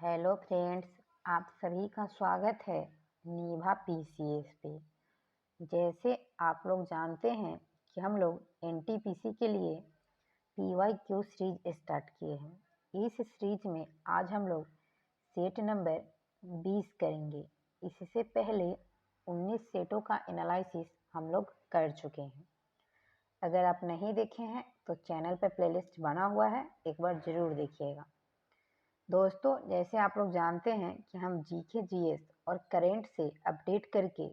Hello friends, आप सभी का स्वागत है नीभा पीसीएस पे। जैसे आप लोग जानते हैं कि हम लोग एनटीपीसी के लिए पीवाईक्यू सीरीज स्टार्ट किए हैं। इस सीरीज में आज हम लोग सेट नंबर 20 करेंगे। इससे पहले 19 सेटों का एनालिसिस हम लोग कर चुके हैं। अगर आप नहीं देखे हैं तो चैनल पर प्लेलिस्ट बना हुआ है, एक बार ज़रूर देखिएगा। दोस्तों, जैसे आप लोग जानते हैं कि हम जीके जीएस और करंट से अपडेट करके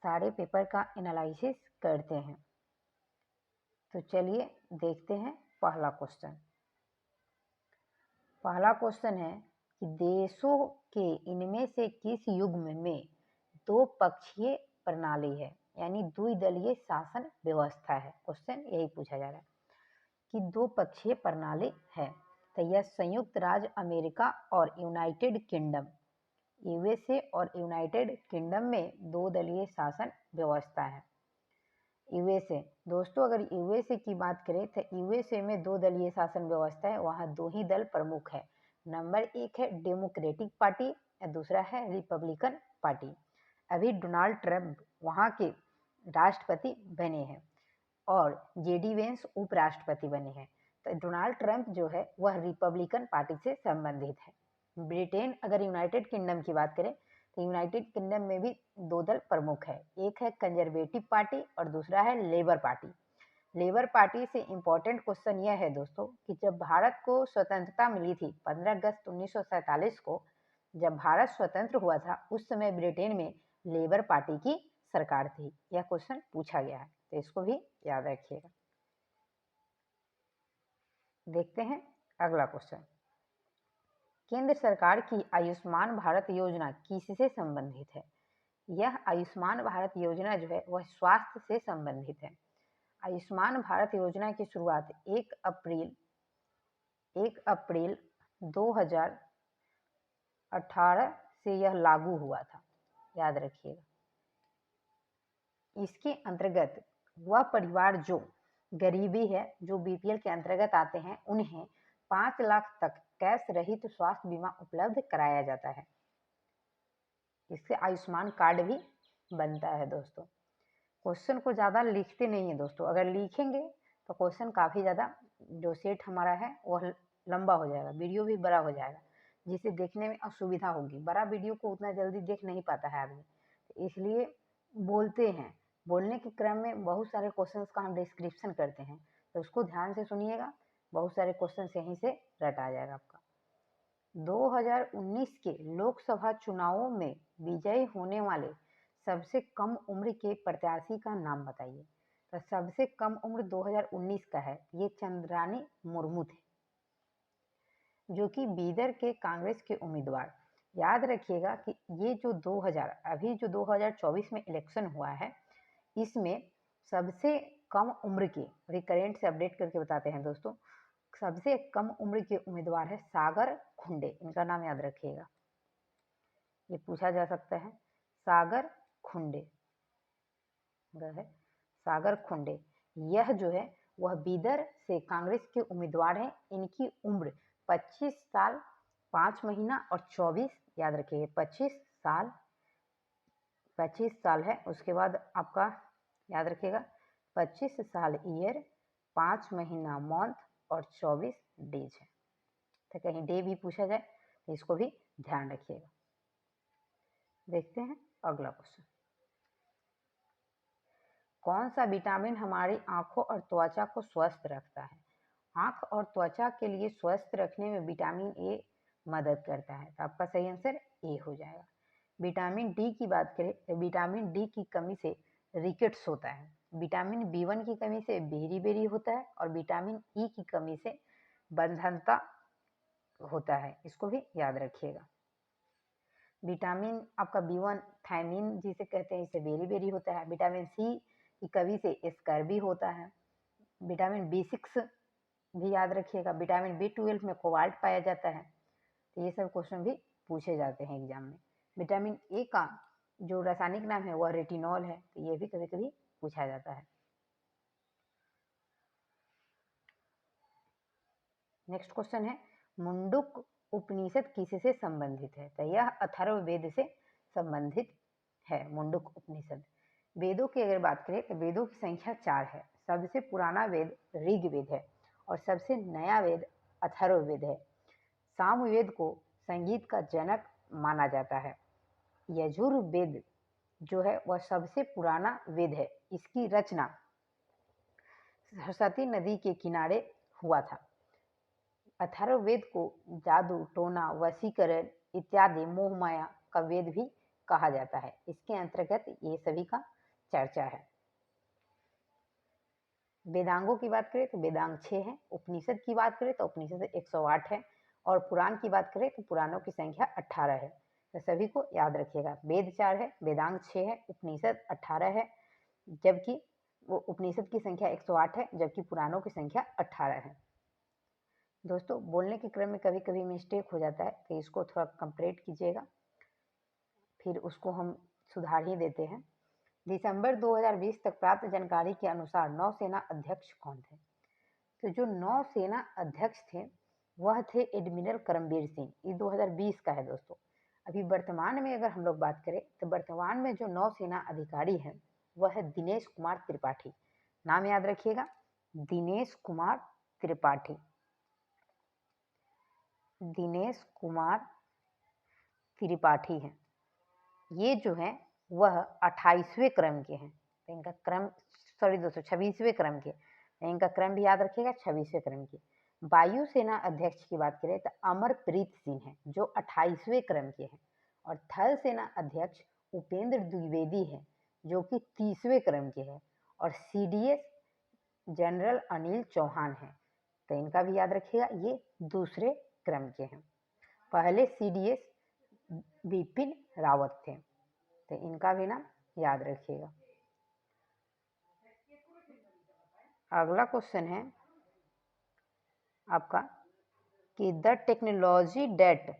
सारे पेपर का एनालिसिस करते हैं। तो चलिए देखते हैं पहला क्वेश्चन। पहला क्वेश्चन है कि देशों के इनमें से किस युग्म में दो पक्षीय प्रणाली है, यानी द्विदलीय शासन व्यवस्था है। क्वेश्चन यही पूछा जा रहा है कि दो पक्षीय प्रणाली है। तो यह संयुक्त राज्य अमेरिका और यूनाइटेड किंगडम, यूएसए और यूनाइटेड किंगडम में दो दलीय शासन व्यवस्था है। यूएसए दोस्तों, अगर यूएसए की बात करें तो यूएसए में दो दलीय शासन व्यवस्था है। वहाँ दो ही दल प्रमुख है। नंबर एक है डेमोक्रेटिक पार्टी और दूसरा है रिपब्लिकन पार्टी। अभी डोनाल्ड ट्रंप वहाँ के राष्ट्रपति बने हैं और जेडी वेंस उपराष्ट्रपति बने हैं। तो डोनाल्ड ट्रंप जो है वह रिपब्लिकन पार्टी से संबंधित है। ब्रिटेन, अगर यूनाइटेड किंगडम की बात करें तो यूनाइटेड किंगडम में भी दो दल प्रमुख है। एक है कंजर्वेटिव पार्टी और दूसरा है लेबर पार्टी। लेबर पार्टी से इम्पोर्टेंट क्वेश्चन यह है दोस्तों कि जब भारत को स्वतंत्रता मिली थी 15 अगस्त 1947 को, जब भारत स्वतंत्र हुआ था उस समय ब्रिटेन में लेबर पार्टी की सरकार थी। यह क्वेश्चन पूछा गया है, तो इसको भी याद रखिएगा। देखते हैं अगला क्वेश्चन। केंद्र सरकार की आयुष्मान भारत योजना किससे संबंधित है? यह आयुष्मान भारत योजना जो है वह स्वास्थ्य से संबंधित है। आयुष्मान भारत योजना की शुरुआत 1 अप्रैल 2018 से यह लागू हुआ था, याद रखिएगा। इसके अंतर्गत वह परिवार जो गरीबी है, जो बीपीएल के अंतर्गत आते हैं, उन्हें 5 लाख तक कैश रहित स्वास्थ्य बीमा उपलब्ध कराया जाता है। इससे आयुष्मान कार्ड भी बनता है दोस्तों। क्वेश्चन को ज़्यादा लिखते नहीं है दोस्तों, अगर लिखेंगे तो क्वेश्चन काफ़ी ज़्यादा जो सेट हमारा है वह लंबा हो जाएगा, वीडियो भी बड़ा हो जाएगा, जिसे देखने में असुविधा होगी। बड़ा वीडियो को उतना जल्दी देख नहीं पाता है आदमी, तो इसलिए बोलते हैं। बोलने के क्रम में बहुत सारे क्वेश्चंस का हम डिस्क्रिप्शन करते हैं, तो उसको ध्यान से सुनिएगा। बहुत सारे क्वेश्चन यहीं से रटा जाएगा आपका। 2019 के लोकसभा चुनावों में विजयी होने वाले सबसे कम उम्र के प्रत्याशी का नाम बताइए। तो सबसे कम उम्र 2019 का है, ये चंद्रानी मुर्मू थे, जो कि बीदर के कांग्रेस के उम्मीदवार। याद रखिएगा कि ये जो 2024 में इलेक्शन हुआ है, इसमें सबसे कम उम्र के, रिकरेंट से अपडेट करके बताते हैं दोस्तों, सबसे कम उम्र के उम्मीदवार है सागर खुंडे। इनका नाम याद रखिएगा, ये पूछा जा सकता है। सागर खुंडे है, सागर खुंडे। यह जो है वह बीदर से कांग्रेस के उम्मीदवार हैं। इनकी उम्र 25 साल 5 महीना और 24, याद रखिए 25 साल है। उसके बाद आपका याद रखिएगा 25 साल ईयर, 5 महीना मंथ और 24 डेज है। तो कहीं डे भी पूछा जाए तो इसको भी ध्यान रखिएगा। देखते हैं अगला क्वेश्चन। कौन सा विटामिन हमारी आंखों और त्वचा को स्वस्थ रखता है? आंख और त्वचा के लिए स्वस्थ रखने में विटामिन ए मदद करता है, तो आपका सही आंसर ए हो जाएगा। विटामिन डी की बात करें तो विटामिन डी की कमी से रिकेट्स होता है। विटामिन बी1 की कमी से बेरी बेरी होता है और विटामिन ई की कमी से बंधनता होता है। इसको भी याद रखिएगा। विटामिन आपका बी1 थायमिन जिसे कहते हैं, इससे बेरी बेरी होता है। विटामिन सी की कमी से स्कर्वी होता है। विटामिन बी6 भी याद रखिएगा। विटामिन बी12 में कोबाल्ट पाया जाता है। तो ये सब क्वेश्चन भी पूछे जाते हैं एग्जाम में। विटामिन ए का जो रासायनिक नाम है वह रेटिनॉल है, तो ये भी कभी कभी पूछा जाता है। नेक्स्ट क्वेश्चन है, मुंडुक उपनिषद किससे संबंधित है? तो यह अथर्ववेद से संबंधित है, मुंडक उपनिषद। वेदों की अगर बात करें तो वेदों की संख्या 4 है। सबसे पुराना वेद ऋग्वेद है और सबसे नया वेद अथर्ववेद है। सामवेद को संगीत का जनक माना जाता है। यजुर्वेद जो है वह सबसे पुराना वेद है। इसकी रचना सरस्वती नदी के किनारे हुआ था। अथर्ववेद को जादू, टोना, वशीकरण इत्यादि मोहमाया का वेद भी कहा जाता है। इसके अंतर्गत ये सभी का चर्चा है। वेदांगों की बात करें तो वेदांग 6 है। उपनिषद की बात करें तो उपनिषद 108 है और पुराण की बात करें तो पुराणों की संख्या 18 है। तो सभी को याद रखिएगा, वेद 4 है, वेदांग 6 है, उपनिषद 18 है, जबकि वो उपनिषद की संख्या 108 है, जबकि पुराणों की संख्या 18 है। दोस्तों, बोलने के क्रम में कभी कभी मिस्टेक हो जाता है तो इसको थोड़ा कंप्लीट कीजिएगा, फिर उसको हम सुधार ही देते हैं। दिसंबर 2020 तक प्राप्त जानकारी के अनुसार नौसेना अध्यक्ष कौन थे? तो जो नौसेना अध्यक्ष थे वह थे एडमिरल करमबीर सिंह। ये 2020 का है दोस्तों। अभी वर्तमान में अगर हम लोग बात करें तो वर्तमान में जो नौसेना अधिकारी है वह है दिनेश कुमार त्रिपाठी। नाम याद रखिएगा, दिनेश कुमार त्रिपाठी। दिनेश कुमार त्रिपाठी हैं। ये जो है वह 28वें क्रम के हैं। तो इनका क्रम, सॉरी दोस्तों, 26वें क्रम के। इनका क्रम भी याद रखिएगा, 26वें क्रम के। वायुसेना अध्यक्ष की बात करें तो अमरप्रीत सिंह हैं जो 28वें क्रम के हैं। और थल सेना अध्यक्ष उपेंद्र द्विवेदी है जो कि 30वें क्रम के हैं। और CDS जनरल अनिल चौहान है। तो इनका भी याद रखिएगा, ये दूसरे क्रम के हैं। पहले CDS बिपिन रावत थे। तो इनका भी नाम याद रखिएगा। अगला क्वेश्चन है आपका कि the technology that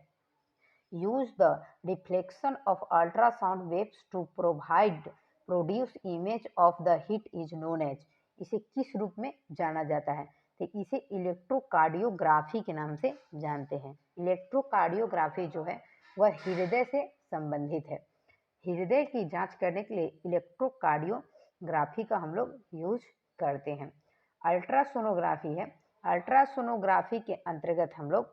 use the reflection of ultrasound waves to produce image of the heart is known as. इसे किस रूप में जाना जाता है? तो इसे इलेक्ट्रोकार्डियोग्राफी के नाम से जानते हैं। इलेक्ट्रोकार्डियोग्राफी जो है वह हृदय से संबंधित है। हृदय की जांच करने के लिए इलेक्ट्रोकार्डियोग्राफी का हम लोग यूज करते हैं। अल्ट्रासोनोग्राफी है। अल्ट्रासोनोग्राफी के अंतर्गत हम लोग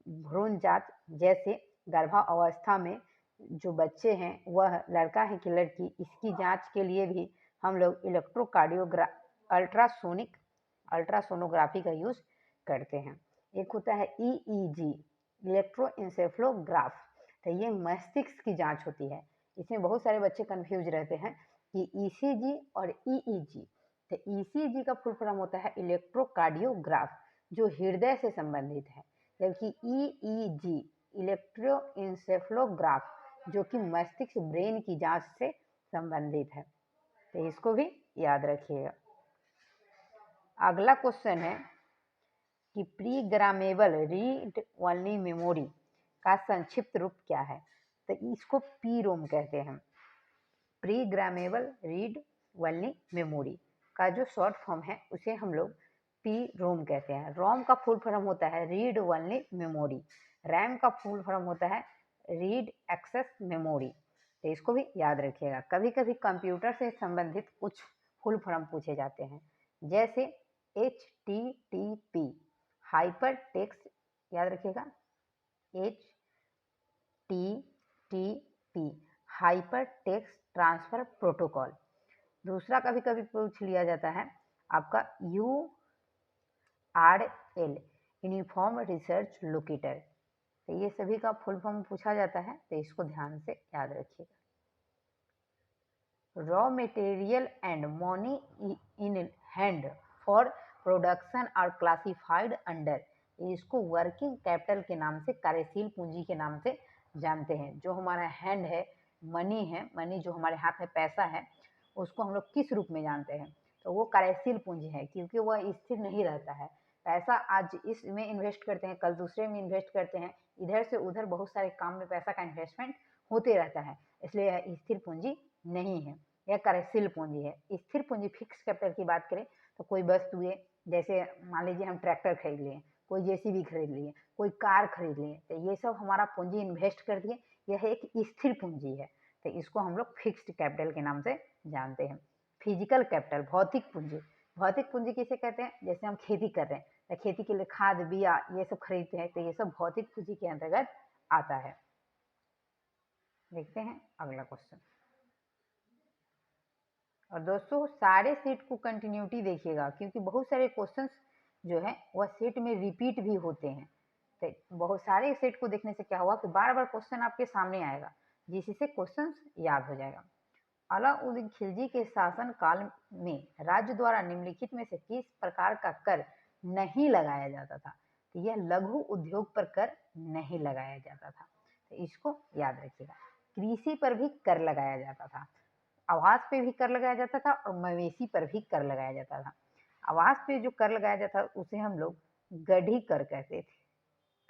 भ्रूण जांच, जैसे गर्भावस्था में जो बच्चे हैं वह लड़का है कि लड़की, इसकी जांच के लिए भी हम लोग अल्ट्रासोनोग्राफी का यूज करते हैं। एक होता है EEG, इलेक्ट्रोएंसेफलोग्राफ। तो ये मस्तिष्क की जांच होती है। इसमें बहुत सारे बच्चे कंफ्यूज रहते हैं कि ECG और EEG। तो ECG का फुल फॉर्म होता है इलेक्ट्रोकार्डियोग्राफ, जो हृदय से संबंधित है, जबकि EEG इलेक्ट्रोएंसेफलोग्राफ जो कि मस्तिष्क ब्रेन की जांच से संबंधित है। तो इसको भी याद रखिएगा। अगला क्वेश्चन है कि प्रीग्रामेबल रीड ओनली मेमोरी का संक्षिप्त रूप क्या है? तो इसको PROM कहते हैं। प्रीग्रामेबल रीड ओनली मेमोरी का जो शॉर्ट फॉर्म है उसे हम लोग PROM कहते हैं। रोम का फुल फॉर्म होता है रीड ओनली मेमोरी। रैम का फुल फॉर्म होता है रीड एक्सेस मेमोरी। तो इसको भी याद रखिएगा। कभी कभी कंप्यूटर से संबंधित कुछ फुल फॉर्म पूछे जाते हैं, जैसे HTTP हाइपर टेक्स्ट, याद रखिएगा, HTTP hyper text transfer protocol. दूसरा कभी कभी पूछ लिया जाता है आपका URL यूनिफॉर्म रिसर्च लोकेटर। तो ये सभी का फुल फॉर्म पूछा जाता है, तो इसको ध्यान से याद रखिएगा। Raw material and money in hand for production are classified under. इसको वर्किंग कैपिटल के नाम से, कार्यशील पूंजी के नाम से जानते हैं। जो हमारा हैंड है, मनी है, मनी जो हमारे हाथ में पैसा है, उसको हम लोग किस रूप में जानते हैं? तो वो कार्यशील पूंजी है, क्योंकि वह स्थिर नहीं रहता है। पैसा आज इसमें इन्वेस्ट करते हैं, कल दूसरे में इन्वेस्ट करते हैं, इधर से उधर बहुत सारे काम में पैसा का इन्वेस्टमेंट होते रहता है, इसलिए यह स्थिर पूंजी नहीं है, यह कार्यशील पूंजी है। स्थिर पूंजी फिक्स कैपिटल की बात करें तो कोई वस्तुएं, जैसे मान लीजिए हम ट्रैक्टर खरीद लिए, कोई JCB खरीद लिए, कोई कार खरीद लिए, तो ये सब हमारा पूंजी इन्वेस्ट कर दिए, यह एक स्थिर पूंजी है, तो इसको हम लोग फिक्स्ड कैपिटल के नाम से जानते हैं। फिजिकल कैपिटल भौतिक पूंजी, भौतिक पूंजी किसे कहते हैं? जैसे हम खेती कर रहे हैं तो खेती के लिए खाद बिया ये सब खरीदते हैं, तो ये सब भौतिक पूंजी के अंतर्गत आता है। देखते हैं अगला क्वेश्चन। और दोस्तों सारे सेट को कंटिन्यूटी देखिएगा, क्योंकि बहुत सारे क्वेश्चंस जो है वह सेट में रिपीट भी होते हैं। तो बहुत सारे सेट को देखने से क्या हुआ कि बार बार क्वेश्चन आपके सामने आएगा, जिससे क्वेश्चन याद हो जाएगा। अलाउद्दीन खिलजी के शासन काल में राज्य द्वारा निम्नलिखित में से किस प्रकार का कर नहीं लगाया जाता था? तो यह लघु उद्योग पर कर नहीं लगाया जाता था, तो इसको याद रखिएगा। कृषि पर भी कर लगाया जाता था, आवास पे भी कर लगाया जाता था और मवेशी पर भी कर लगाया जाता था। आवास पे जो कर लगाया जाता था उसे हम लोग गढ़ी कर कहते थे,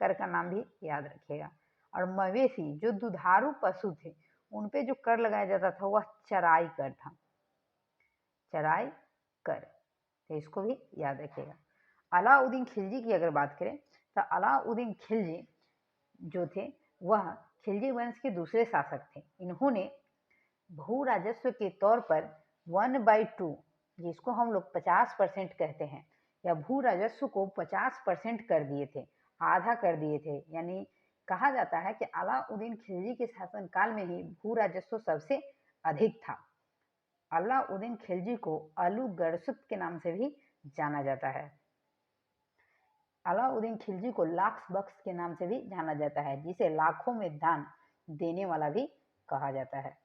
कर का नाम भी याद रखिएगा। और मवेशी जो दुधारू पशु थे उन पे जो कर लगाया जाता था वह चराई कर था, चराई कर, तो इसको भी याद रखिएगा। अलाउद्दीन खिलजी की अगर बात करें तो अलाउद्दीन खिलजी जो थे वह खिलजी वंश के दूसरे शासक थे। इन्होंने भू राजस्व के तौर पर 1/2 जिसको हम लोग 50% कहते हैं, या भू राजस्व को 50% कर दिए थे, आधा कर दिए थे। यानी कहा जाता है कि अलाउद्दीन खिलजी के शासनकाल में ही भू राजस्व सबसे अधिक था। अलाउद्दीन खिलजी को अलू गरसुत के नाम से भी जाना जाता है। अलाउद्दीन खिलजी को लाख बख्श के नाम से भी जाना जाता है, जिसे लाखों में दान देने वाला भी कहा जाता है।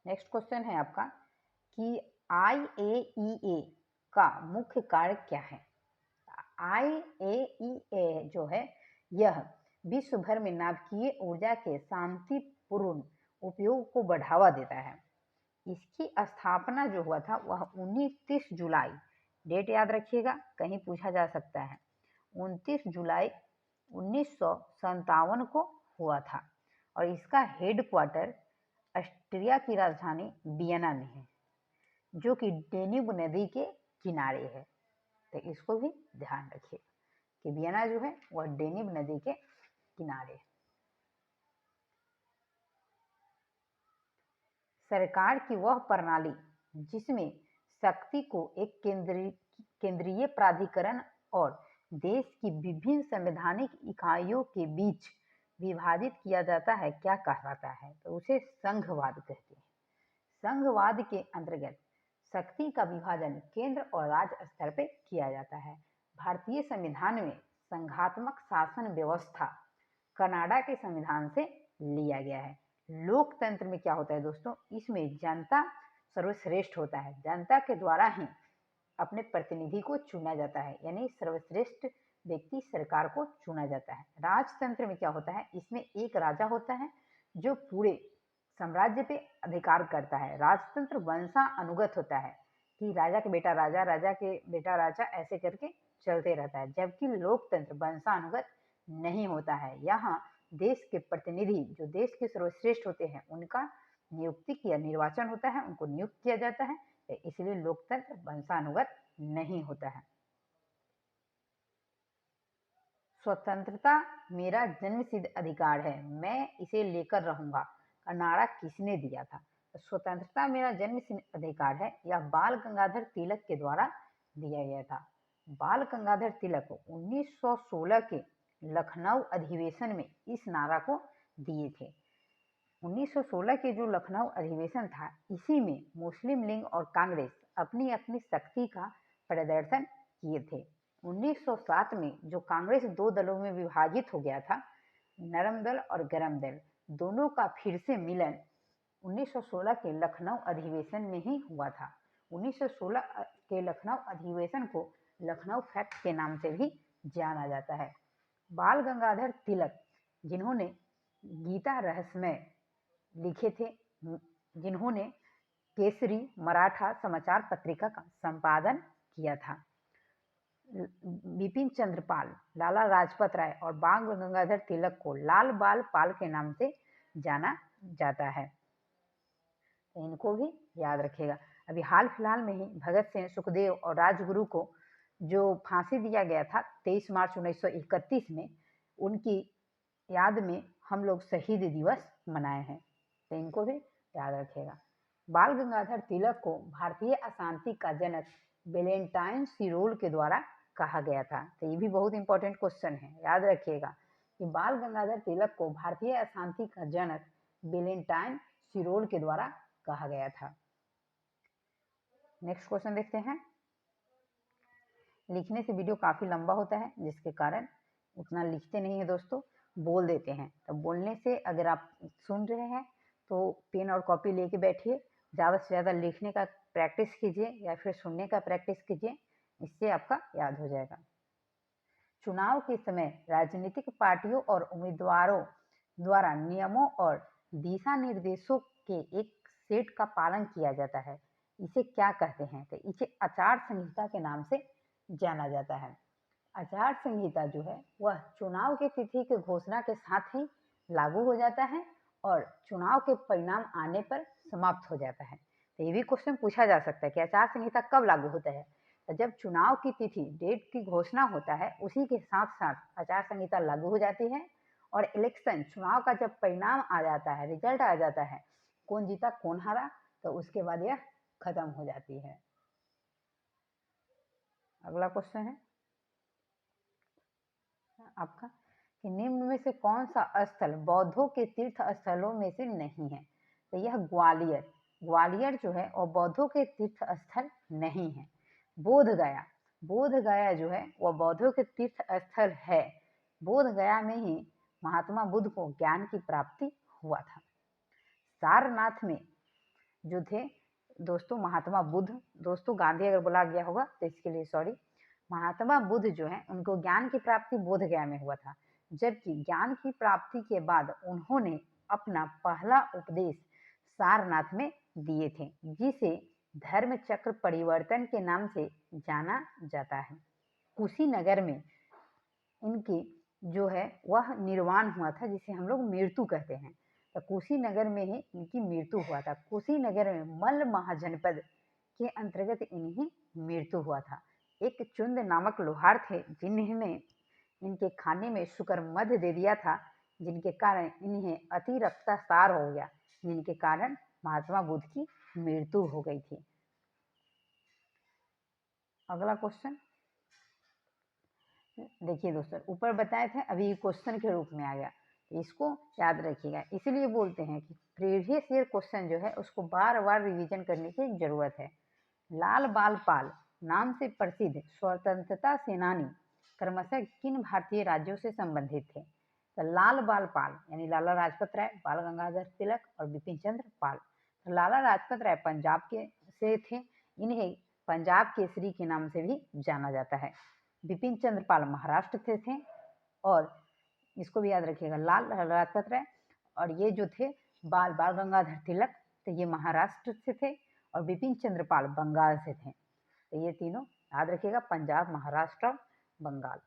नेक्स्ट क्वेश्चन है आपका कि IAEA का मुख्य कार्य क्या है? IAEA जो है यह विश्व भर में नाभिकीय ऊर्जा के शांतिपूर्ण उपयोग को बढ़ावा देता है। इसकी स्थापना जो हुआ था वह 29 जुलाई, डेट याद रखिएगा, कहीं पूछा जा सकता है, 29 जुलाई 1957 को हुआ था। और इसका हेडक्वार्टर ऑस्ट्रिया की राजधानी वियना में है, जो कि डेन्यूब नदी के किनारे है। तो इसको भी ध्यान रखिए कि वियना जो है वह डेन्यूब नदी के किनारे है। सरकार की वह प्रणाली जिसमें शक्ति को एक केंद्रीय प्राधिकरण और देश की विभिन्न संवैधानिक इकाइयों के बीच विभाजित किया जाता है, क्या कहलाता है? तो उसे संघवाद कहते हैं। संघवाद के अंतर्गत शक्ति का विभाजन केंद्र और राज्य स्तर पर किया जाता है। भारतीय संविधान में संघात्मक शासन व्यवस्था कनाडा के संविधान से लिया गया है। लोकतंत्र में क्या होता है दोस्तों? इसमें जनता सर्वश्रेष्ठ होता है, जनता के द्वारा ही अपने प्रतिनिधि को चुना जाता है, यानी सर्वश्रेष्ठ व्यक्ति सरकार को चुना जाता है। राजतंत्र में क्या होता है? इसमें एक राजा होता है जो पूरे साम्राज्य पे अधिकार करता है। राजतंत्र वंशानुगत होता है कि राजा के बेटा राजा, राजा के बेटा राजा, ऐसे करके चलते रहता है। जबकि लोकतंत्र वंशानुगत नहीं होता है, यहाँ देश के प्रतिनिधि जो देश के सर्वश्रेष्ठ होते हैं उनका नियुक्ति या निर्वाचन होता है, उनको नियुक्त किया जाता है, इसलिए लोकतंत्र वंशानुगत नहीं होता है। स्वतंत्रता मेरा जन्मसिद्ध अधिकार है, मैं इसे लेकर रहूंगा का नारा किसने दिया था? तो स्वतंत्रता मेरा जन्मसिद्ध अधिकार है यह बाल गंगाधर तिलक के द्वारा दिया गया था। बाल गंगाधर तिलक 1916 के लखनऊ अधिवेशन में इस नारा को दिए थे। 1916 के जो लखनऊ अधिवेशन था, इसी में मुस्लिम लीग और कांग्रेस अपनी अपनी शक्ति का प्रदर्शन किए थे। 1907 में जो कांग्रेस दो दलों में विभाजित हो गया था, नरम दल और गरम दल, दोनों का फिर से मिलन 1916 के लखनऊ अधिवेशन में ही हुआ था। 1916 के लखनऊ अधिवेशन को लखनऊ फैक्ट के नाम से भी जाना जाता है। बाल गंगाधर तिलक जिन्होंने गीता रहस्यमय लिखे थे, जिन्होंने केसरी मराठा समाचार पत्रिका का संपादन किया था। बिपिन चंद्र पाल, लाला लाजपत राय और बाल गंगाधर तिलक को लाल बाल पाल के नाम से जाना जाता है, तो इनको भी याद रखिएगा। अभी हाल फिलहाल में ही भगत सिंह, सुखदेव और राजगुरु को जो फांसी दिया गया था 23 मार्च 1931 में, उनकी याद में हम लोग शहीद दिवस मनाए हैं, तो इनको भी याद रखिएगा। बाल गंगाधर तिलक को भारतीय अशांति का जनक वैलेंटाइन सिरोल के द्वारा कहा गया था, तो ये भी बहुत इंपॉर्टेंट क्वेश्चन है, याद रखिएगा कि बाल गंगाधर तिलक को भारतीय अशांति का जनक वैलेंटाइन सिरोल के द्वारा कहा गया था। नेक्स्ट क्वेश्चन देखते हैं। लिखने से वीडियो काफी लंबा होता है, जिसके कारण उतना लिखते नहीं है दोस्तों, बोल देते हैं। तो बोलने से अगर आप सुन रहे हैं तो पेन और कॉपी लेके बैठिए, ज़्यादा से ज़्यादा लिखने का प्रैक्टिस कीजिए या फिर सुनने का प्रैक्टिस कीजिए, इससे आपका याद हो जाएगा। चुनाव के समय राजनीतिक पार्टियों और उम्मीदवारों द्वारा नियमों और दिशा निर्देशों के एक सेट का पालन किया जाता है, इसे क्या कहते हैं? तो इसे आचार संहिता के नाम से जाना जाता है। आचार संहिता जो है वह चुनाव की तिथि की घोषणा के साथ ही लागू हो जाता है और चुनाव के परिणाम आने पर समाप्त हो जाता है। तो ये भी क्वेश्चन पूछा जा सकता है कि आचार संहिता कब लागू होता है? तो जब चुनाव की तिथि, डेट की घोषणा होता है, उसी के साथ साथ आचार संहिता लागू हो जाती है और इलेक्शन, चुनाव का जब परिणाम आ जाता है, रिजल्ट आ जाता है, कौन जीता कौन हारा, तो उसके बाद यह खत्म हो जाती है। अगला क्वेश्चन है आपका कि निम्न में से कौन सा स्थल बौद्धों के तीर्थ स्थलों में से नहीं है? तो यह ग्वालियर, ग्वालियर जो है और बौद्धों के तीर्थ स्थल नहीं है। बोध गया, बोध गया जो है वह बौद्धों के तीर्थ स्थल है। बोध गया में ही महात्मा बुद्ध को ज्ञान की प्राप्ति हुआ था। सारनाथ में जो थे दोस्तों महात्मा बुद्ध, दोस्तों गांधी अगर बोला गया होगा तो इसके लिए सॉरी, महात्मा बुद्ध जो है उनको ज्ञान की प्राप्ति बोध गया में हुआ था, जबकि ज्ञान की प्राप्ति के बाद उन्होंने अपना पहला उपदेश सारनाथ में दिए थे, जिसे धर्म चक्र परिवर्तन के नाम से जाना जाता है। कुशीनगर में इनकी जो है वह निर्वाण हुआ था, जिसे हम लोग मृत्यु कहते हैं। तो कुशीनगर में ही इनकी मृत्यु हुआ था। कुशीनगर में मल्ल महाजनपद के अंतर्गत इन्हीं मृत्यु हुआ था। एक चुंद नामक लोहार थे, जिन्होंने इनके खाने में शुकर मध्य दे दिया था, जिनके कारण इन्हें अति रक्तस्राव हो गया, जिनके कारण महात्मा बुद्ध की मृत्यु हो गई थी। अगला क्वेश्चन देखिए दोस्तों, ऊपर बताए थे, अभी क्वेश्चन के रूप में आ गया, इसको याद रखिएगा। इसीलिए बोलते हैं कि प्रीवियस ईयर क्वेश्चन जो है उसको बार बार रिवीजन करने की जरूरत है। लाल बाल पाल नाम से प्रसिद्ध स्वतंत्रता सेनानी क्रमशः किन भारतीय राज्यों से संबंधित थे? तो लाल बाल पाल यानी लाला लाजपत राय, बाल गंगाधर तिलक और बिपिन चंद्र पाल। तो लाला लाजपत राय पंजाब के से थे, इन्हें पंजाब केसरी के नाम से भी जाना जाता है। बिपिन चंद्र पाल महाराष्ट्र से थे और इसको भी याद रखिएगा, लाल लाजपत राय और ये जो थे बाल गंगाधर तिलक, तो ये महाराष्ट्र से थे और बिपिन चंद्र पाल बंगाल से थे। तो ये तीनों याद रखिएगा, पंजाब, महाराष्ट्र, बंगाल।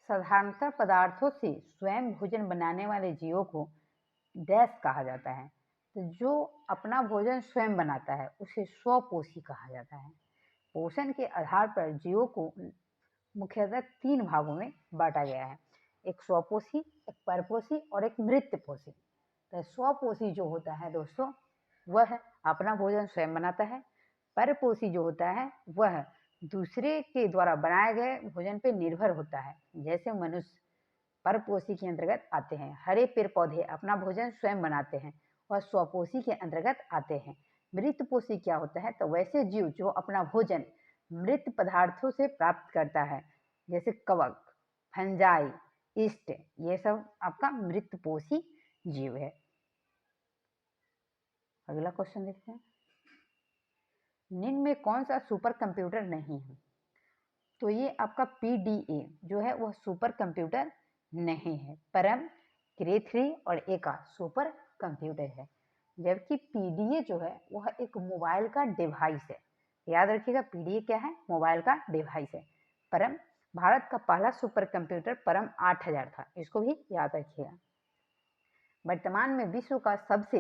साधारणतः पदार्थों से स्वयं भोजन बनाने वाले जीवों को डैश कहा जाता है। तो जो अपना भोजन स्वयं बनाता है उसे स्वपोषी कहा जाता है। पोषण के आधार पर जीवों को मुख्यतः 3 भागों में बांटा गया है, एक स्वपोषी, एक परपोषी और एक मृतपोषी। तो स्वपोषी जो होता है दोस्तों वह अपना भोजन स्वयं बनाता है। परपोषी जो होता है वह दूसरे के द्वारा बनाए गए भोजन पर निर्भर होता है, जैसे मनुष्य परपोषी के अंतर्गत आते हैं। हरे पेड़ पौधे अपना भोजन स्वयं बनाते हैं, वह स्वपोषी के अंतर्गत आते हैं। मृतपोषी क्या होता है? तो वैसे जीव जो अपना भोजन मृत पदार्थों से प्राप्त करता है, जैसे कवक, फंजाई, ईस्ट, ये सब आपका मृतपोषी जीव है। अगला क्वेश्चन देखते हैं, निम्न में कौन सा सुपर कंप्यूटर नहीं है? तो ये आपका PDA जो है वह सुपर कंप्यूटर नहीं है। परम, क्रे 3 और एका सुपर कंप्यूटर है, जबकि PDA जो है वह एक मोबाइल का डिवाइस है। याद रखिएगा, PDA क्या है? मोबाइल का डिवाइस है। परम, भारत का पहला सुपर कंप्यूटर परम 8000 था, इसको भी याद रखिएगा। वर्तमान में विश्व का सबसे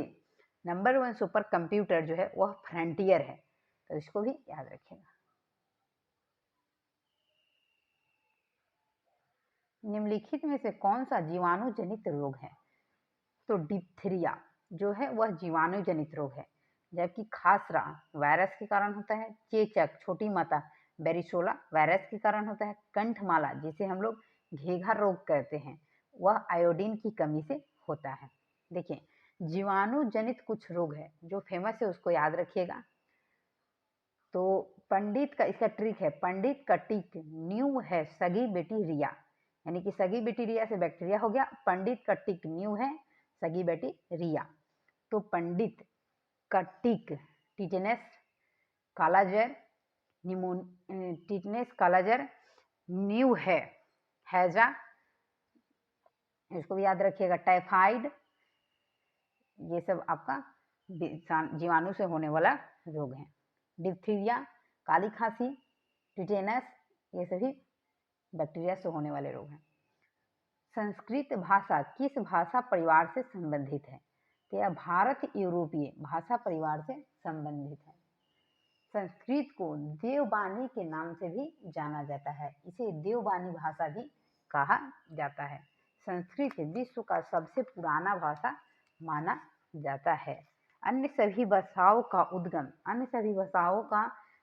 नंबर 1 सुपर कंप्यूटर जो है वह फ्रंटियर है, तो इसको भी याद रखिएगा। निम्नलिखित में से कौन सा जीवाणु जनित रोग है? तो डिप्थीरिया जो है वह जीवाणु जनित रोग है, जबकि खासरा वायरस के कारण होता है, चेचक छोटी माता बेरिसोला वायरस के कारण होता है, कंठमाला जिसे हम लोग घेघा रोग कहते हैं वह आयोडीन की कमी से होता है। देखिए जीवाणु जनित कुछ रोग है जो फेमस है उसको याद रखिएगा। तो पंडित का इसका ट्रिक है, पंडित का टिक न्यू है सगी बेटी रिया, यानी कि सगी बेटी रिया से बैक्टीरिया हो गया, पंडित का टिक न्यू है सगी बेटी रिया। तो पंडित का टिक टिटेनस कालाजर टिटेनस कालाजर न्यू है हैजा, इसको भी याद रखिएगा। टाइफाइड ये सब आपका जीवाणु से होने वाला रोग है। डिप्थीरिया, काली खांसी, टिटेनस ये सभी बैक्टीरिया से होने वाले रोग हैं। संस्कृत भाषा किस भाषा परिवार से संबंधित है? तो यह भारत यूरोपीय भाषा परिवार से संबंधित है। संस्कृत को देववाणी के नाम से भी जाना जाता है, इसे देववाणी भाषा भी कहा जाता है। संस्कृत विश्व का सबसे पुराना भाषा माना जाता है। अन्य सभी भाषाओं का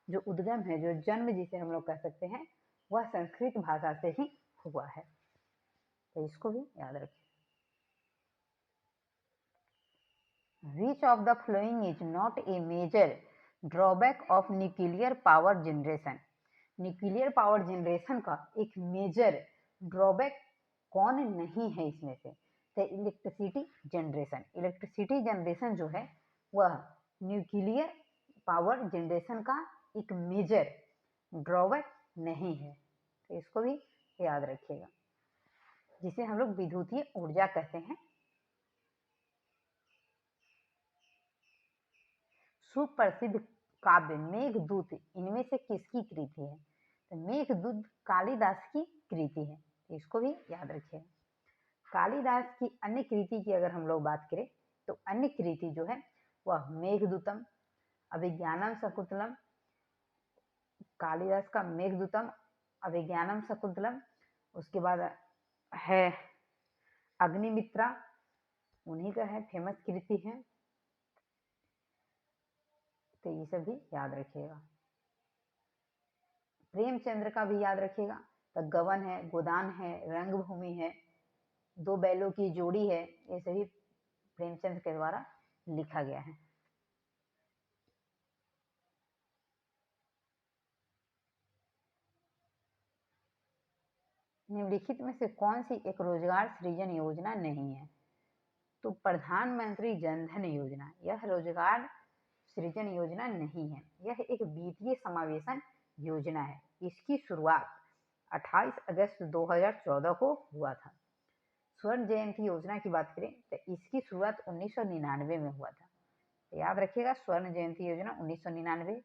जो उद्गम है, जो जन्म जिसे हम लोग कह सकते हैं, वह संस्कृत भाषा से ही हुआ है, तो इसको भी याद रखिए। Which of the following is not a major drawback of nuclear power generation? Nuclear power generation का एक मेजर ड्रॉबैक कौन नहीं है इसमें से? तो इलेक्ट्रिसिटी जनरेशन जो है वह न्यूक्लियर पावर जनरेशन का एक मेजर ड्रॉबैक नहीं है, तो इसको भी याद रखिएगा, जिसे हम लोग विद्युतीय ऊर्जा कहते हैं। सुप्रसिद्ध काव्य मेघदूत इनमें से किसकी कृति है? तो मेघदूत कालिदास की कृति है, इसको भी याद रखिए। कालिदास की अन्य कृति की अगर हम लोग बात करें तो अन्य कृति जो है वह मेघदूतम, अभिज्ञानम शकुंतलम, कालिदास का मेघदूतम, अभिज्ञानम शकुंतलम, उसके बाद है अग्निमित्रा, उन्हीं का है, फेमस कृति है, तो ये सब भी याद रखिएगा। प्रेमचंद्र का भी याद रखिएगा, तो गवन है, गोदान है, रंगभूमि है, दो बैलों की जोड़ी है, ये सभी प्रेमचंद के द्वारा लिखा गया है। निम्नलिखित में से कौन सी एक रोजगार सृजन योजना नहीं है? तो प्रधानमंत्री जनधन योजना यह रोजगार सृजन योजना नहीं है, यह एक वित्तीय समावेशन योजना है। इसकी शुरुआत 28 अगस्त 2014 को हुआ था। स्वर्ण जयंती योजना की बात करें तो इसकी शुरुआत 1999 में हुआ था, तो याद रखिएगा स्वर्ण जयंती योजना 1999,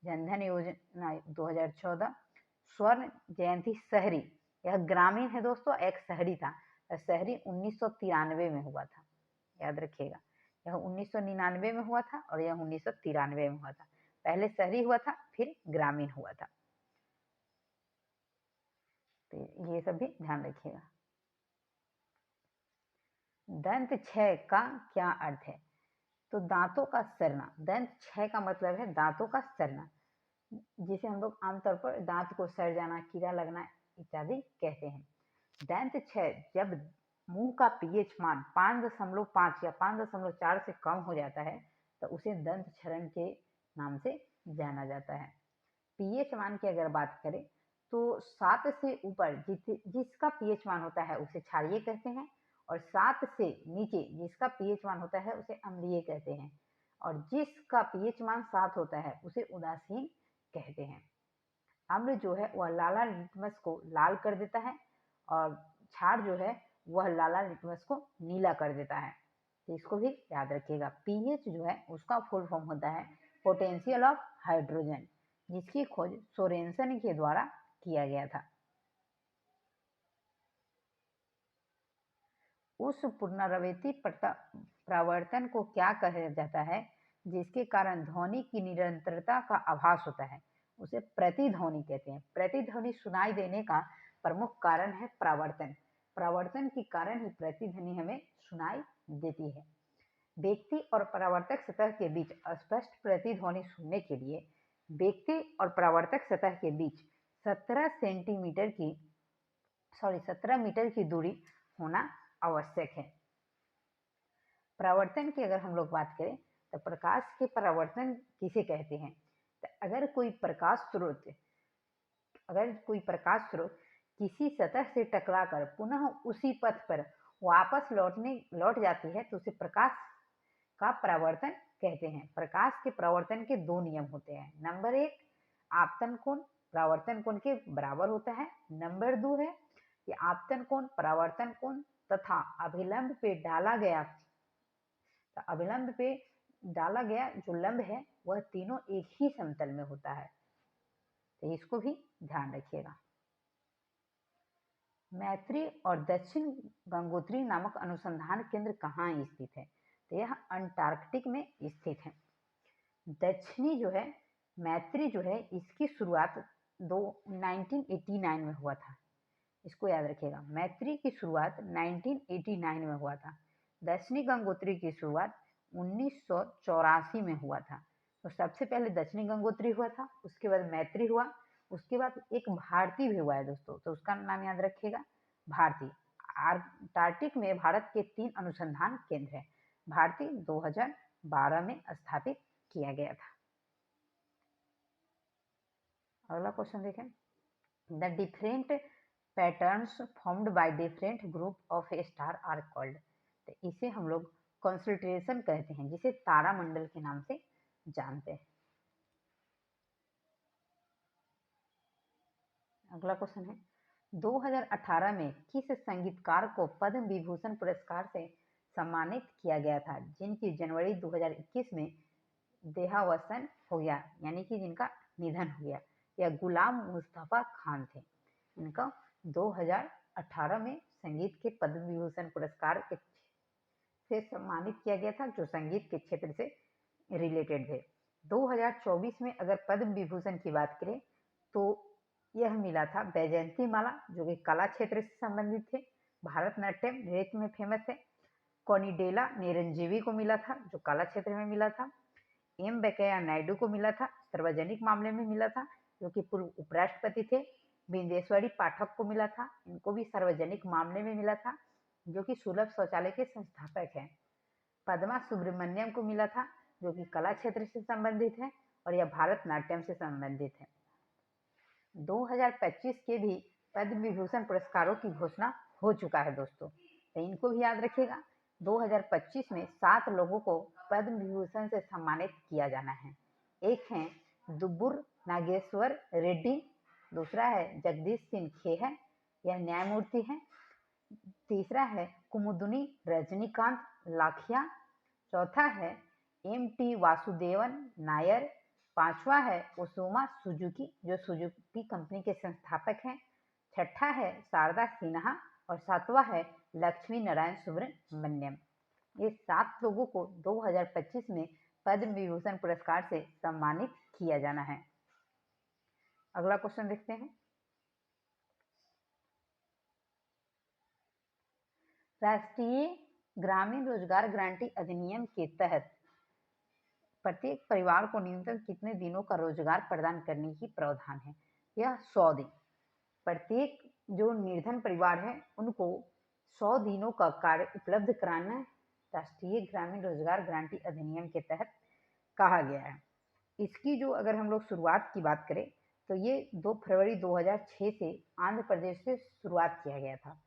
जनधन योजना 2014, स्वर्ण जयंती शहरी यह ग्रामीण है दोस्तों, एक शहरी था, शहरी 1993 में हुआ था, याद रखिएगा। यह 1999 में हुआ था और यह 1993 में हुआ था, पहले शहरी हुआ था फिर ग्रामीण हुआ था, तो ये सब भी ध्यान रखिएगा। दंत क्षय का क्या अर्थ है? तो दांतों का सड़ना, दंत क्षय का मतलब है दांतों का सड़ना, जिसे हम लोग आमतौर पर दांत को सड़ जाना, कीड़ा लगना इत्यादि कहते हैं। दंत क्षय जब मुंह का पीएच मान 5.5 या 5.4 से कम हो जाता है तो उसे दंत क्षरण के नाम से जाना जाता है। पीएच मान की अगर बात करें तो 7 से ऊपर जिसका पीएच मान होता है उसे क्षारीय कहते हैं, और 7 से नीचे जिसका पीएच मान होता है उसे अम्लीय कहते हैं, और जिसका पीएच मान 7 होता है उसे उदासीन कहते हैं। अम्ल जो है वह लाला लिटमस को लाल कर देता है और क्षार जो है वह लाला लिटमस को नीला कर देता है, तो इसको भी याद रखिएगा। पीएच जो है उसका फुल फॉर्म होता है पोटेंशियल ऑफ हाइड्रोजन, जिसकी खोज सोरेनसन के द्वारा किया गया था। उस पुनरावृत्ति परावर्तन को क्या कहा जाता है? जिसके कारण ध्वनि की निरंतरता का आभास होता है, उसे प्रतिध्वनि कहते हैं। प्रतिध्वनि सुनाई देने का प्रमुख कारण है परावर्तन। परावर्तन के कारण ही प्रतिध्वनि हमें सुनाई देती है। व्यक्ति और परावर्तक सतह के बीच स्पष्ट प्रतिध्वनि सुनने के लिए व्यक्ति और परावर्तक सतह के बीच 17 मीटर की दूरी होना आवश्यक है। परावर्तन की अगर हम लोग बात करें तो प्रकाश के परावर्तन किसे कहते हैं? तो अगर कोई प्रकाश स्रोत किसी सतह से टकराकर पुनः उसी पथ पर वापस लौट जाती है तो उसे प्रकाश का परावर्तन कहते हैं। प्रकाश के परावर्तन के दो नियम होते हैं। नंबर 1, आपतन कोण परावर्तन कोण के बराबर होता है। नंबर 2 है कि आपतन कोण परावर्तन कोण तथा अभिलंब पे डाला गया जो लंब है वह तीनों एक ही समतल में होता है, तो इसको भी ध्यान रखिएगा। मैत्री और दक्षिण गंगोत्री नामक अनुसंधान केंद्र कहाँ स्थित है? तो यह अंटार्कटिक में स्थित है। दक्षिणी जो है मैत्री जो है इसकी शुरुआत 1989 में हुआ था, इसको याद रखिएगा। मैत्री की शुरुआत 1989 में हुआ था। दक्षिणी गंगोत्री की शुरुआत 1984 में हुआ था। तो सबसे पहले दक्षिणी गंगोत्री हुआ था, उसके बाद मैत्री हुआ, उसके बाद एक भारती भी हुआ है दोस्तों, तो उसका नाम याद रखिएगा, भारती। अंटार्कटिक में भारत के 3 अनुसंधान केंद्र हैं। भारती 2012 में स्थापित किया गया था। अगला क्वेश्चन देखें। The different patterns formed by different group of a star are called. तो इसे हम लोग कॉन्सल्ट्रेशन कहते हैं, जिसे तारामंडल के नाम से जानते हैं। अगला क्वेश्चन है 2018 में किस संगीतकार को पद्म विभूषण पुरस्कार से सम्मानित किया गया था, जिनकी जनवरी 2021 में देहावसान हो गया, यानी कि जिनका निधन हो गया? यह गुलाम मुस्तफा खान थे। इनका 2018 में संगीत के पद्म विभूषण पुरस्कार से सम्मानित किया गया था, जो संगीत के क्षेत्र से रिलेटेड थे। 2024 में अगर पद्म विभूषण की बात करें तो यह मिला था बैजयंती माला, जो कि कला क्षेत्र से संबंधित थे। भारतनाट्यम नृत्य में फेमस है। कोनिडेला निरंजीवी को मिला था, जो कला क्षेत्र में मिला था। एम वेंकैया नायडू को मिला था, सार्वजनिक मामले में मिला था, जो कि पूर्व उपराष्ट्रपति थे। बिंदेश्वरी पाठक को मिला था, इनको भी सार्वजनिक मामले में मिला था, जो कि सुलभ शौचालय के संस्थापक हैं। पद्मा सुब्रमण्यम को मिला था, जो कि कला क्षेत्र से संबंधित है और यह भारतनाट्यम से संबंधित है। 2025 के भी पद्म विभूषण पुरस्कारों की घोषणा हो चुका है दोस्तों, तो इनको भी याद रखिएगा। 2025 में 7 लोगों को पद्म विभूषण से सम्मानित किया जाना है। एक है दुब्बुर नागेश्वर रेड्डी, दूसरा है जगदीश सिंह खेहर, यह न्यायमूर्ति है। तीसरा है कुमुदुनी रजनीकांत लाखिया, चौथा है MT वासुदेवन नायर, पांचवा है ओसामा सुजुकी, जो सुजुकी कंपनी के संस्थापक हैं। छठा है शारदा सिन्हा और सातवां है लक्ष्मी नारायण सुब्रमण्यम। ये 7 लोगों को 2025 में पद्म विभूषण पुरस्कार से सम्मानित किया जाना है। अगला क्वेश्चन देखते हैं। राष्ट्रीय ग्रामीण रोजगार गारंटी अधिनियम के तहत प्रत्येक परिवार को न्यूनतम कितने दिनों का रोजगार प्रदान करने की प्रावधान है? यह 100 दिन। प्रत्येक जो निर्धन परिवार है उनको 100 दिनों का कार्य उपलब्ध कराना राष्ट्रीय ग्रामीण रोजगार गारंटी अधिनियम के तहत कहा गया है। इसकी जो अगर हम लोग शुरुआत की बात करें तो ये 2 फरवरी 2006 से आंध्र प्रदेश से शुरुआत किया गया था,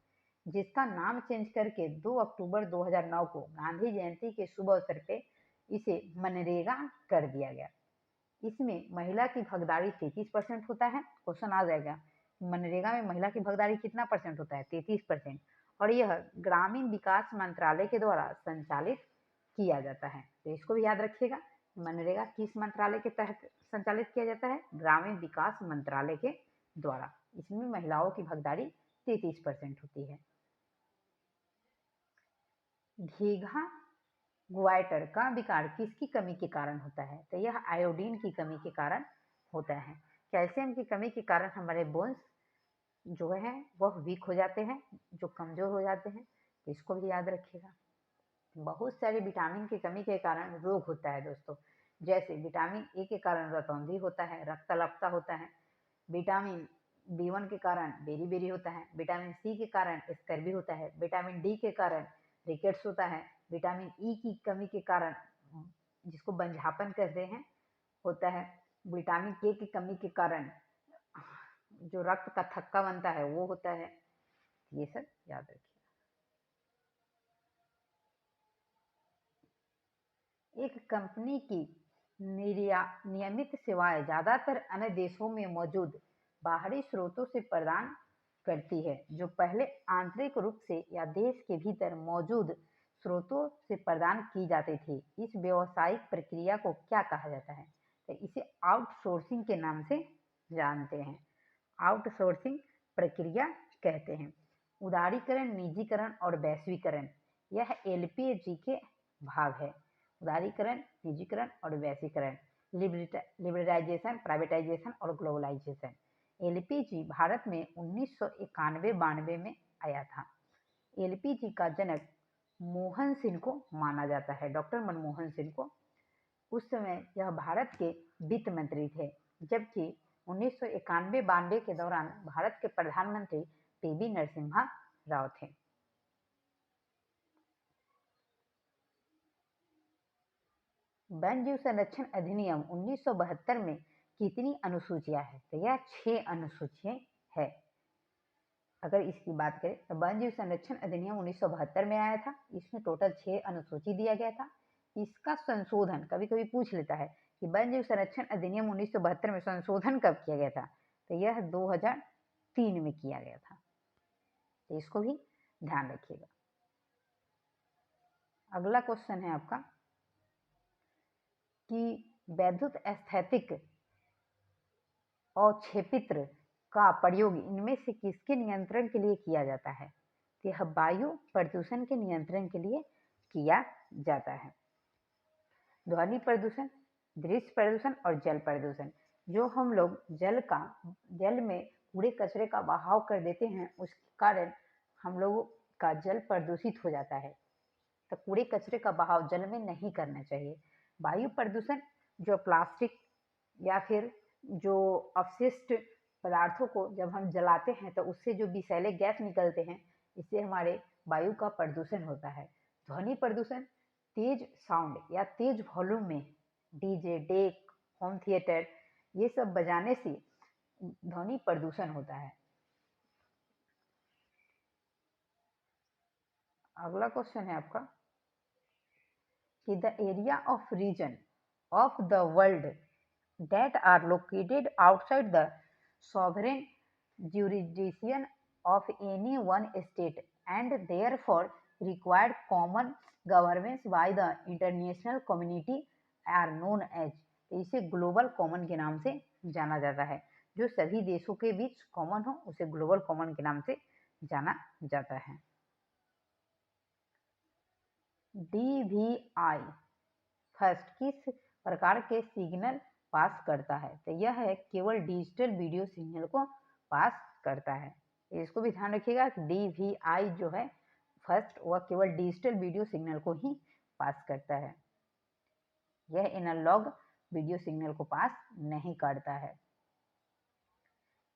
जिसका नाम चेंज करके 2 अक्टूबर 2009 को गांधी जयंती के शुभ अवसर पे इसे मनरेगा कर दिया गया। इसमें महिला की भागीदारी 33% होता है। क्वेश्चन आ जाएगा मनरेगा में महिला की भागीदारी कितना परसेंट होता है? 33%। और यह ग्रामीण विकास मंत्रालय के द्वारा संचालित किया जाता है, तो इसको भी याद रखिएगा। मनरेगा किस मंत्रालय के तहत संचालित किया जाता है? ग्रामीण विकास मंत्रालय के द्वारा। इसमें महिलाओं की भागीदारी 33% होती है। घीघा ग्वाइटर का विकार किसकी कमी के कारण होता है? तो यह आयोडीन की कमी के कारण होता है। कैल्शियम की कमी के कारण हमारे बोन्स जो है वह वीक हो जाते हैं, जो कमजोर हो जाते हैं। इसको भी याद रखिएगा। बहुत सारे विटामिन की कमी के कारण रोग होता है दोस्तों, जैसे विटामिन ए के कारण रतौंधी होता है, रक्तअल्पता होता है, विटामिन B1 के कारण बेरी-बेरी होता है, विटामिन सी के कारण स्कर्वी होता है, विटामिन डी के कारण रिकेट्स होता है, विटामिन ई की कमी के कारण जिसको बंझापन कहते हैं होता है, विटामिन के की कमी के कारण जो रक्त का थक्का बनता है वो होता है। ये सब याद रखिए। एक कंपनी की नियमित सेवाएं ज्यादातर अन्य देशों में मौजूद बाहरी स्रोतों से प्रदान करती है, जो पहले आंतरिक रूप से या देश के भीतर मौजूद स्रोतों से प्रदान की जाती थी। इस व्यावसायिक प्रक्रिया को क्या कहा जाता है? तो इसे आउटसोर्सिंग के नाम से जानते हैं। आउटसोर्सिंग प्रक्रिया कहते हैं। उदारीकरण, निजीकरण और वैश्वीकरण, यह एलपीजी के भाग है। उदारीकरण, निजीकरण और वैश्वीकरण, लिबरलाइजेशन, प्राइवेटाइजेशन और ग्लोबलाइजेशन। एलपीजी भारत में 1991-92 में आया था। एलपीजी का जनक मोहन सिंह को माना जाता है, डॉक्टर मनमोहन सिंह को। उस समय यह भारत के वित्त मंत्री थे, जबकि 1991-92 के दौरान भारत के प्रधानमंत्री पीवी नरसिम्हा राव थे। वन्यजीव संरक्षण अधिनियम 1972 में कितनी अनुसूचियां हैं? तो यह 6 अनुसूचियां है। अगर इसकी बात करें तो वन्यजीव संरक्षण अधिनियम 1972 में आया था। इसमें टोटल 6 अनुसूची दिया गया था। इसका संशोधन कभी कभी पूछ लेता है कि वन्यजीव संरक्षण अधिनियम 1972 में संशोधन कब किया गया था? तो यह 2003 में किया गया था। तो इसको भी ध्यान रखिएगा। अगला क्वेश्चन है आपका कि वैद्युत स्थैतिक अवक्षेपित्र का प्रयोग इनमें से किसके नियंत्रण के लिए किया जाता है? तो यह वायु प्रदूषण के नियंत्रण के लिए किया जाता है। ध्वनि प्रदूषण, दृश्य प्रदूषण और जल प्रदूषण। जो हम लोग जल में कूड़े कचरे का बहाव कर देते हैं, उसके कारण हम लोगों का जल प्रदूषित हो जाता है। तो कूड़े कचरे का बहाव जल में नहीं करना चाहिए। वायु प्रदूषण, जो प्लास्टिक या फिर जो अपशिष्ट पदार्थों को जब हम जलाते हैं तो उससे जो विषैले गैस निकलते हैं, इससे हमारे वायु का प्रदूषण होता है। ध्वनि प्रदूषण, तेज साउंड या तेज वॉल्यूम में डीजे, डेक, होम थिएटर ये सब बजाने से ध्वनि प्रदूषण होता है। अगला क्वेश्चन है आपका कि the area of region of the world that are located outside the sovereign jurisdiction of any one state and therefore required common governance by the international community are known as, इसे global common के नाम से जाना जाता है। जो सभी देशों के बीच कॉमन हो उसे ग्लोबल कॉमन के नाम से जाना जाता है। DVI फर्स्ट किस प्रकार के सिग्नल पास करता है? तो यह है केवल डिजिटल वीडियो सिग्नल को पास करता है। इसको भी ध्यान रखिएगा कि DVI जो है फर्स्ट वह केवल डिजिटल वीडियो सिग्नल को ही पास करता है। यह एनालॉग वीडियो सिग्नल को पास नहीं करता है।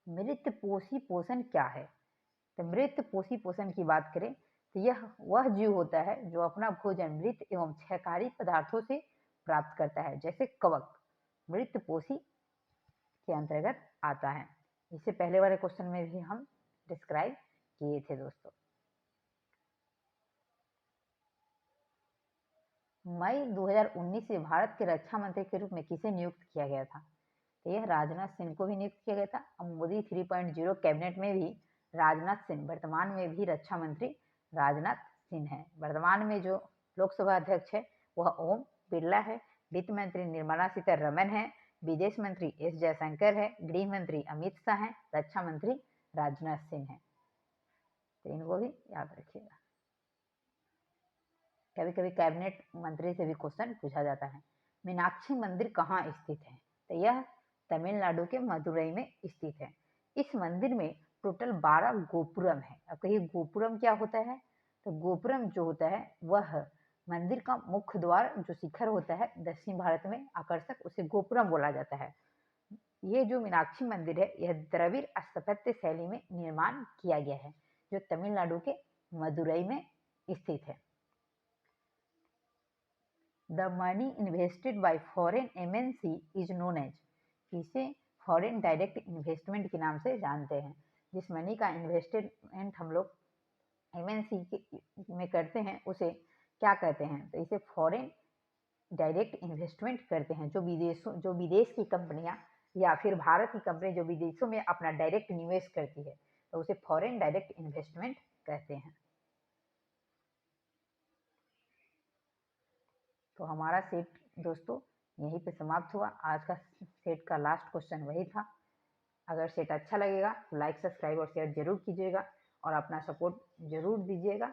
मृत पोषी पोषण क्या है? तो मृत पोषी पोषण की बात करें तो यह वह जीव होता है जो अपना भोजन मृत एवं क्षयकारी पदार्थों से प्राप्त करता है, जैसे कवक मृत पोषी के अंतर्गत आता है। इससे पहले वाले क्वेश्चन में भी हम डिस्क्राइब किए थे दोस्तों। मई 2019 से भारत के रक्षा मंत्री के रूप में किसे नियुक्त किया गया था? तो यह राजनाथ सिंह को भी नियुक्त किया गया था। अब मोदी 3.0 कैबिनेट में भी राजनाथ सिंह वर्तमान में भी रक्षा मंत्री राजनाथ सिंह है। वर्तमान में जो लोकसभा अध्यक्ष है वह ओम बिरला है। वित्त मंत्री निर्मला सीतारमण है। विदेश मंत्री एस जयशंकर है। गृह मंत्री अमित शाह है। रक्षा मंत्री राजनाथ सिंह है। तो इनको भी याद रखिएगा। कभी कभी कैबिनेट मंत्री से भी क्वेश्चन पूछा जाता है। मीनाक्षी मंदिर कहाँ स्थित है? तो यह तमिलनाडु के मदुरई में स्थित है। इस मंदिर में टोटल 12 गोपुरम है। अब कहिए गोपुरम क्या होता है? तो गोपुरम जो होता है वह मंदिर का मुख्य द्वार जो शिखर होता है दक्षिण भारत में आकर्षक, उसे गोपुरम बोला जाता है। ये जो मीनाक्षी मंदिर है यह द्रविड़ स्थापत्य शैली में निर्माण किया गया है, जो तमिलनाडु के मदुरई में स्थित है। The money invested by foreign MNC is known as, इसे फॉरेन डायरेक्ट इन्वेस्टमेंट के नाम से जानते हैं। जिस मनी का इन्वेस्टमेंट हम लोग एमएनसी में करते हैं उसे क्या कहते हैं? तो इसे फॉरेन डायरेक्ट इन्वेस्टमेंट करते हैं। जो विदेश की कंपनियां या फिर भारत की कंपनी जो विदेशों में अपना डायरेक्ट निवेश करती है तो उसे फॉरेन डायरेक्ट इन्वेस्टमेंट कहते हैं। तो हमारा सेट दोस्तों यहीं पे समाप्त हुआ। आज का सेट का लास्ट क्वेश्चन वही था। अगर सेट अच्छा लगेगा तो लाइक, सब्सक्राइब और शेयर जरूर कीजिएगा और अपना सपोर्ट जरूर दीजिएगा,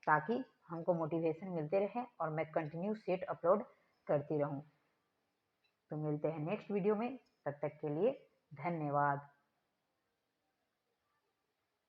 ताकि हमको मोटिवेशन मिलते रहे और मैं कंटिन्यू सेट अपलोड करती रहूं। तो मिलते हैं नेक्स्ट वीडियो में, तब तक के लिए धन्यवाद।